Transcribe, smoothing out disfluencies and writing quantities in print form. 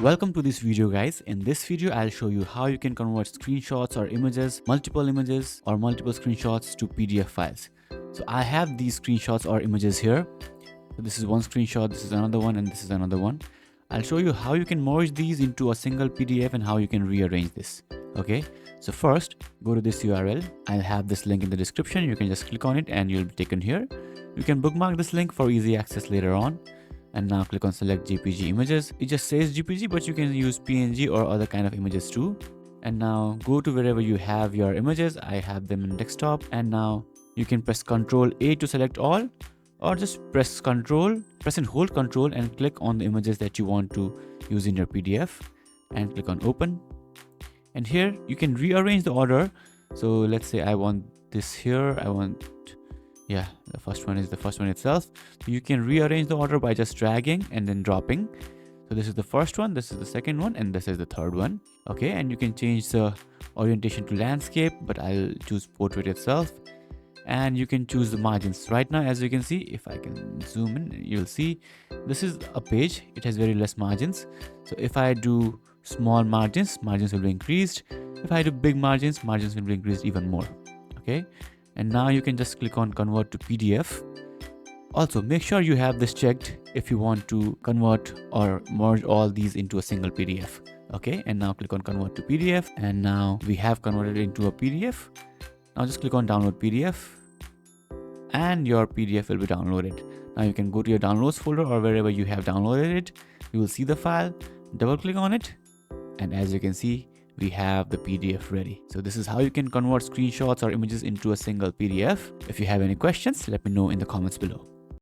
Welcome to this video guys. In this video I'll show you how you can convert screenshots or images, multiple images or multiple screenshots to PDF files. So I have these screenshots or images here. So this is one screenshot, this is another one, and this is another one. I'll show you how you can merge these into a single PDF and how you can rearrange this. Okay, so first go to this URL. I'll have this link in the description. You can just click on it and you'll be taken here. You can bookmark this link for easy access later on. And now click on select JPG images. It just says JPG, but you can use PNG or other kind of images too. And now go to wherever you have your images. I have them in desktop. And now you can press Ctrl A to select all, or just press and hold Ctrl and click on the images that you want to use in your PDF and click on open. And here you can rearrange the order. So let's say I want this here. The first one is the first one itself. So you can rearrange the order by just dragging and then dropping. So this is the first one, this is the second one, and this is the third one. Okay, and you can change the orientation to landscape, but I'll choose portrait itself. And you can choose the margins. Right now, as you can see, if I can zoom in, you'll see this is a page. It has very less margins. So if I do small margins will be increased. If I do big margins will be increased even more. Okay. And now you can just click on convert to PDF. Also, make sure you have this checked if you want to convert or merge all these into a single PDF. Okay, and now click on convert to PDF. And now we have converted it into a PDF. Now just click on download PDF and your PDF will be downloaded. Now you can go to your downloads folder or wherever you have downloaded it. You will see the file, double click on it. And as you can see, we have the PDF ready. So this is how you can convert screenshots or images into a single PDF. If you have any questions, let me know in the comments below.